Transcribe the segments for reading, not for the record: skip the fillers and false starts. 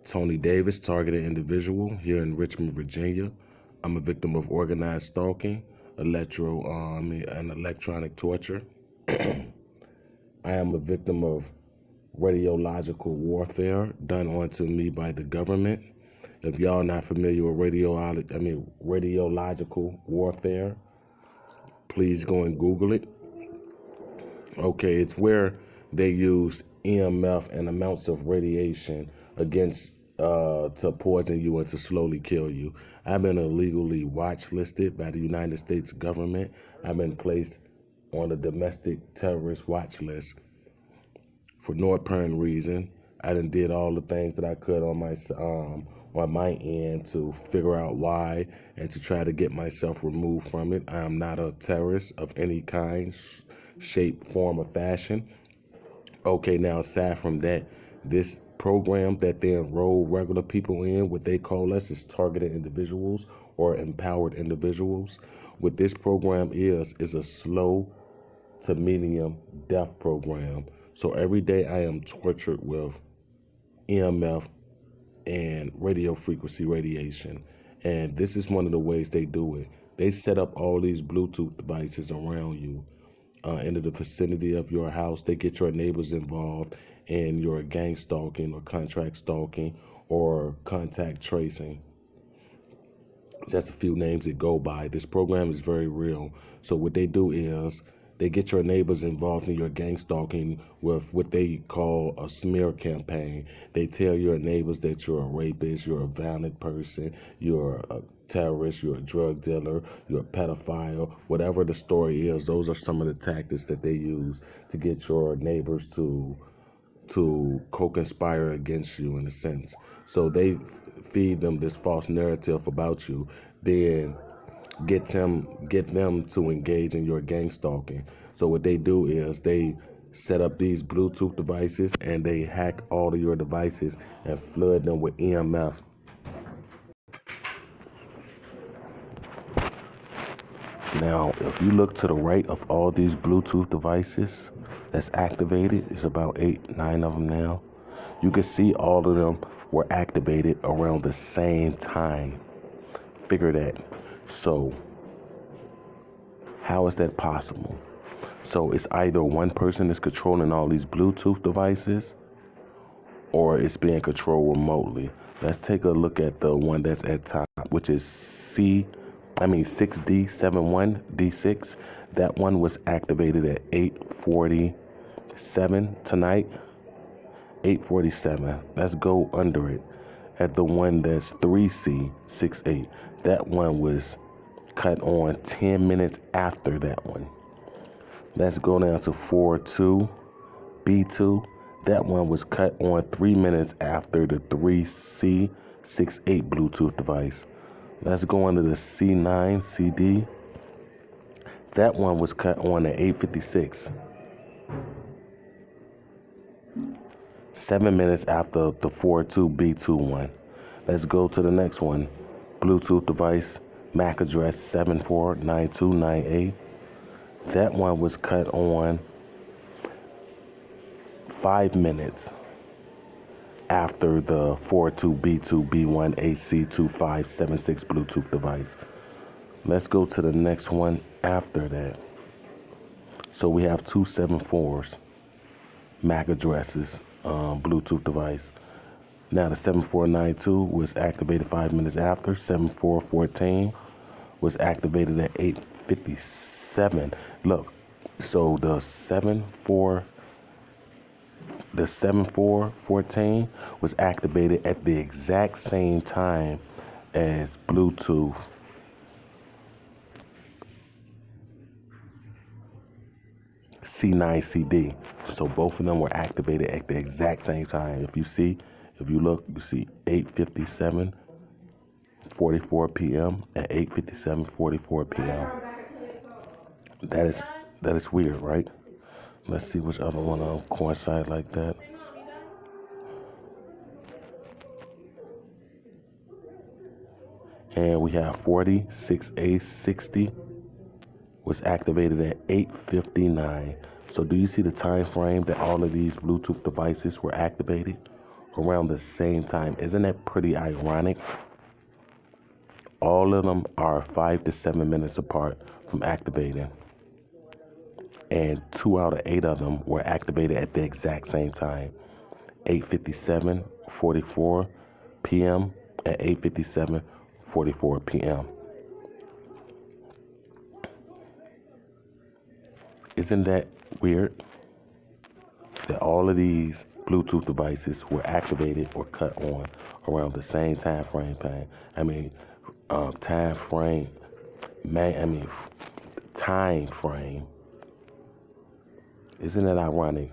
Tony Davis, targeted individual here in Richmond, Virginia. I'm a victim of organized stalking, and electronic torture. I am a victim of radiological warfare done onto me by the government. If y'all not familiar with radiological warfare, please go and Google it. Okay, it's where they use EMF and amounts of radiation against to poison you and to slowly kill you. I've been illegally watch listed by the United States government. I've been placed on a domestic terrorist watch list for no apparent reason. I done did all the things that I could on my end to figure out why and to try to get myself removed from it. I am not a terrorist of any kind, shape, form, or fashion. Okay, now aside from that, this program that they enroll regular people in, what they call us is targeted individuals or empowered individuals. What this program is a slow to medium death program. So every day I am tortured with EMF and radio frequency radiation. And this is one of the ways they do it. They set up all these Bluetooth devices around you in the vicinity of your house. They get your neighbors involved in your gang stalking or contract stalking or contact tracing. Just a few names that go by. This program is very real. So what they do is they get your neighbors involved in your gang stalking with what they call a smear campaign. They tell your neighbors that you're a rapist, you're a violent person, you're a terrorist, you're a drug dealer, you're a pedophile. Whatever the story is, those are some of the tactics that they use to get your neighbors to co-conspire against you in a sense. So they feed them this false narrative about you, then get them to engage in your gang stalking. So what they do is they set up these Bluetooth devices and they hack all of your devices and flood them with EMF. Now, if you look to the right of all these Bluetooth devices that's activated, it's about 8-9 of them now. You can see all of them were activated around the same time. Figure that. So, how is that possible? So it's either one person is controlling all these Bluetooth devices or it's being controlled remotely. Let's take a look at the one that's at top, which is 6D71D6. That one was activated at 8:47 tonight. 8:47. Let's go under it. At the one that's 3C68. That one was cut on 10 minutes after that one. Let's go down to 42B2. That one was cut on 3 minutes after the 3C68 Bluetooth device. Let's go under the C9CD. That one was cut on at 8:56. 7 minutes after the 42B2 one. Let's go to the next one. Bluetooth device, MAC address 749298. That one was cut on 5 minutes after the 42B2B1 AC2576 Bluetooth device. Let's go to the next one after that. So we have 274s, MAC addresses, Bluetooth device. Now the 7492 was activated 5 minutes after. 7414 was activated at 8:57. Look, so the 7414 was activated at the exact same time as Bluetooth C9CD. So both of them were activated at the exact same time. If you look, you see 8:57:44 p.m. at 8:57:44 p.m. That is weird, right? Let's see which other one coincide like that. And we have 46A60 was activated at 8:59. So do you see the time frame that all of these Bluetooth devices were activated? around the same time. Isn't that pretty ironic? All of them are 5 to 7 minutes apart from activating. And 2 out of 8 of them were activated at the exact same time. 8:57:44 p.m. at 8:57:44 p.m. Isn't that weird? That all of these Bluetooth devices were activated or cut on around the same time frame. Time frame. Time frame. Isn't it ironic?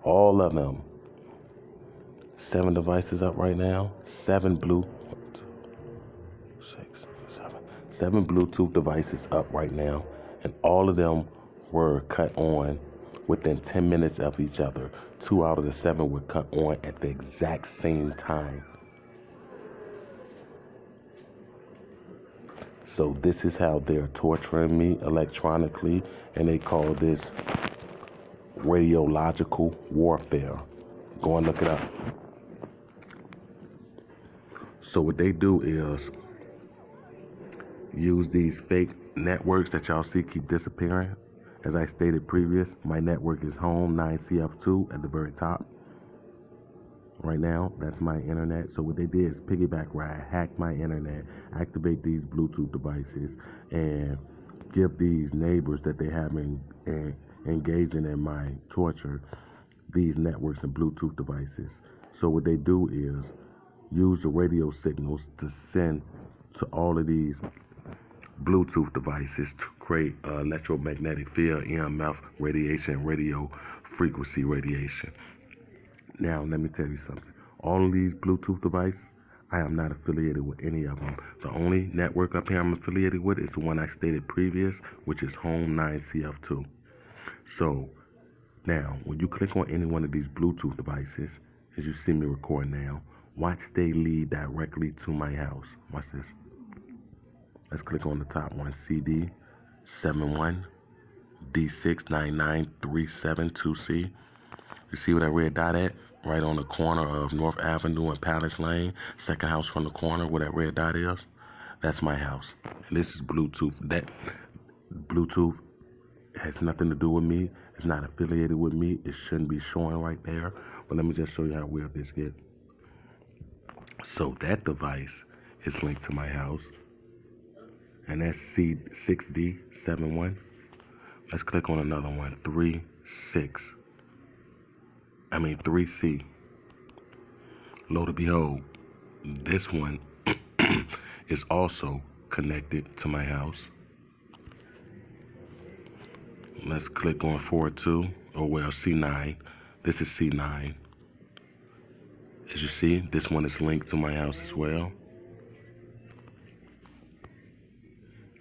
All of them. 7 devices up right now. 7 Bluetooth devices up right now, and all of them were cut on within 10 minutes of each other. 2 out of the 7 were cut on at the exact same time. So this is how they're torturing me electronically, and they call this radiological warfare. Go and look it up. So what they do is use these fake networks that y'all see keep disappearing. As I stated previous, my network is home 9CF2 at the very top. Right now, that's my internet. So what they did is piggyback ride, hack my internet, activate these Bluetooth devices, and give these neighbors that they have engaging in my torture these networks and Bluetooth devices. So what they do is use the radio signals to send to all of these Bluetooth devices to create electromagnetic field, EMF radiation, radio frequency radiation. Now, let me tell you something. All of these Bluetooth devices, I am not affiliated with any of them. The only network up here I'm affiliated with is the one I stated previous, which is Home 9CF2. So, now, when you click on any one of these Bluetooth devices, as you see me record now, watch they lead directly to my house. Watch this. Let's click on the top one, CD 71 D699372C. You see where that red dot at? Right on the corner of North Avenue and Palace Lane. Second house from the corner where that red dot is. That's my house. And this is Bluetooth. That Bluetooth has nothing to do with me. It's not affiliated with me. It shouldn't be showing right there. But let me just show you how weird this gets. So that device is linked to my house. And that's C6D71. Let's click on another one. 3C. Lo and behold, this one is also connected to my house. Let's click on 4.2, C9. This is C9. As you see, this one is linked to my house as well.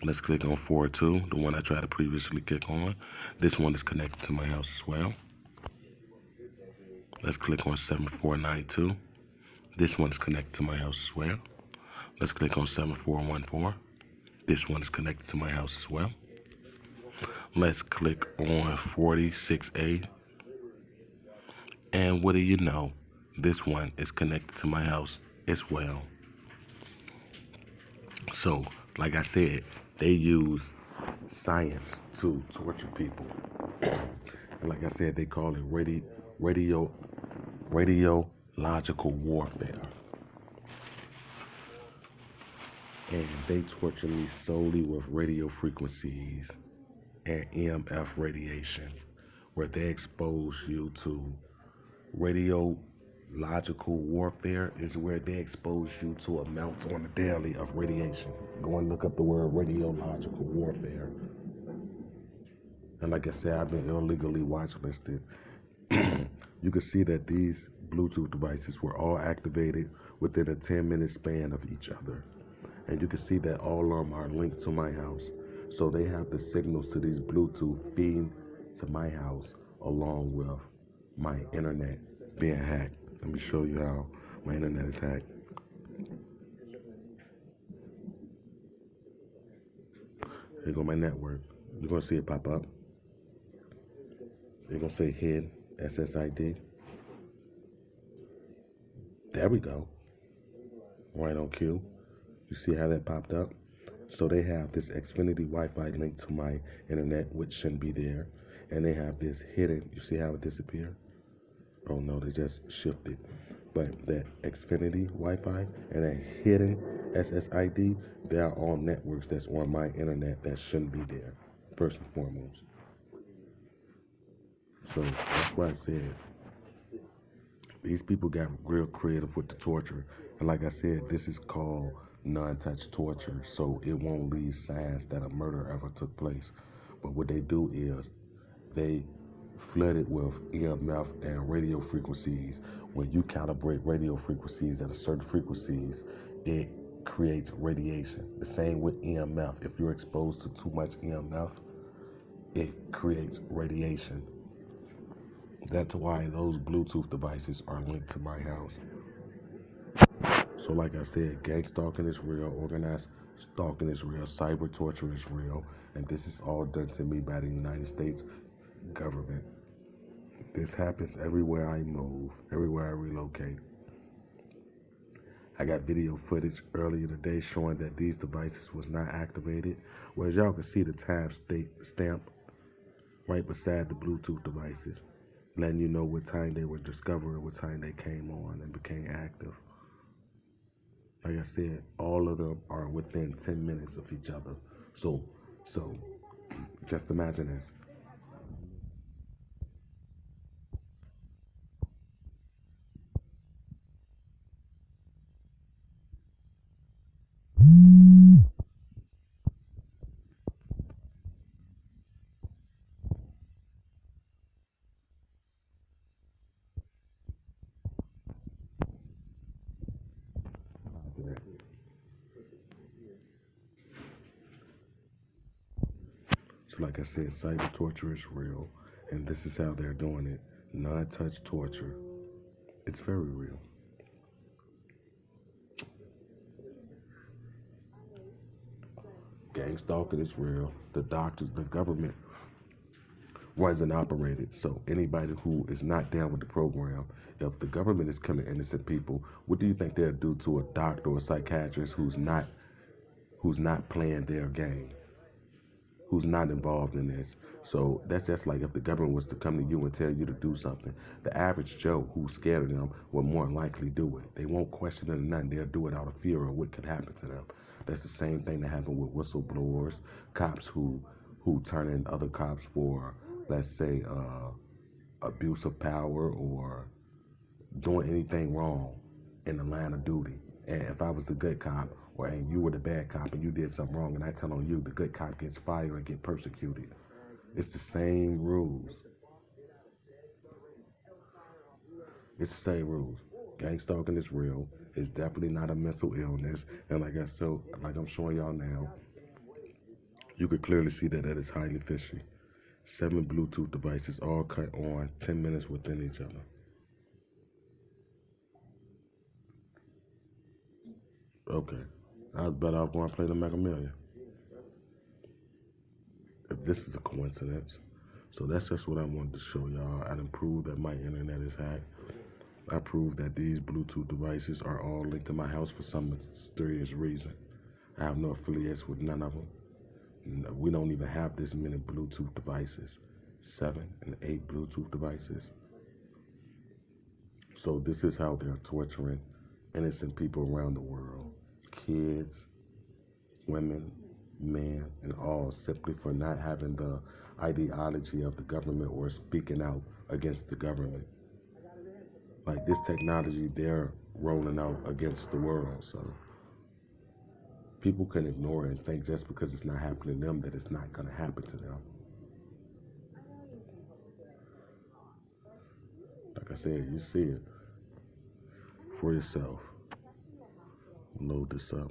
Let's click on 4.2, the one I tried to previously click on. This one is connected to my house as well. Let's click on 7492. This one is connected to my house as well. Let's click on 7414. This one is connected to my house as well. Let's click on 46A. And what do you know? This one is connected to my house as well. So, like I said, they use science to torture people. And like I said, they call it radiological warfare. And they torture me solely with radio frequencies and EMF radiation, where they expose you to radiological warfare is where they expose you to amounts on the daily of radiation. Go and look up the word radiological warfare. And like I said, I've been illegally watchlisted. You can see that these Bluetooth devices were all activated within a 10-minute span of each other. And you can see that all of them are linked to my house. So they have the signals to these Bluetooth feeding to my house along with my internet being hacked. Let me show you how my internet is hacked. Here go my network. You're going to see it pop up. You're going to say HID, SSID. There we go. Right on cue. You see how that popped up? So they have this Xfinity Wi-Fi linked to my internet, which shouldn't be there. And they have this hidden, you see how it disappeared? Oh no, they just shifted. But that Xfinity Wi-Fi and that hidden SSID, they are all networks that's on my internet that shouldn't be there, first and foremost. So that's why I said these people got real creative with the torture. And like I said, this is called non-touch torture, so it won't leave signs that a murder ever took place. But what they do is they flood it with EMF and radio frequencies. When you calibrate radio frequencies at a certain frequencies, it creates radiation. The same with EMF. If you're exposed to too much EMF, it creates radiation. That's why those Bluetooth devices are linked to my house. So like I said, gang stalking is real, organized stalking is real, cyber torture is real, and this is all done to me by the United States government. This happens everywhere I move, everywhere I relocate. I got video footage earlier today showing that these devices was not activated. Well, as y'all can see the time stamp right beside the Bluetooth devices, letting you know what time they were discovered, what time they came on and became active. Like I said, all of them are within 10 minutes of each other. So just imagine this. So like I said, cyber torture is real, and this is how they're doing it. Non-touch torture. It's very real. Gang stalking is real. The doctors, the government runs and operated. So anybody who is not down with the program, if the government is killing innocent people, what do you think they'll do to a doctor or a psychiatrist who's not playing their game, who's not involved in this? So that's just like if the government was to come to you and tell you to do something. The average Joe who's scared of them will more than likely do it. They won't question it or nothing. They'll do it out of fear of what could happen to them. That's the same thing that happened with whistleblowers, cops who turn in other cops for, let's say, abuse of power or doing anything wrong in the line of duty. And if I was the good cop, and you were the bad cop, and you did something wrong, and I tell on you, the good cop gets fired or get persecuted. It's the same rules. It's the same rules. Gang stalking is real. It's definitely not a mental illness. And like I'm showing y'all now, you could clearly see that it's highly fishy. 7 Bluetooth devices all cut on 10 minutes within each other. Okay. I was better off going to play the Mega Million. If this is a coincidence. So that's just what I wanted to show y'all. I done proved that my internet is hacked. I proved that these Bluetooth devices are all linked to my house for some mysterious reason. I have no affiliates with none of them. We don't even have this many Bluetooth devices. 7 and 8 Bluetooth devices. So this is how they're torturing innocent people around the world. Kids, women, men, and all, simply for not having the ideology of the government or speaking out against the government. Like this technology, they're rolling out against the world. So people can ignore it and think just because it's not happening to them that it's not going to happen to them. Like I said, you see it for yourself. Load this up.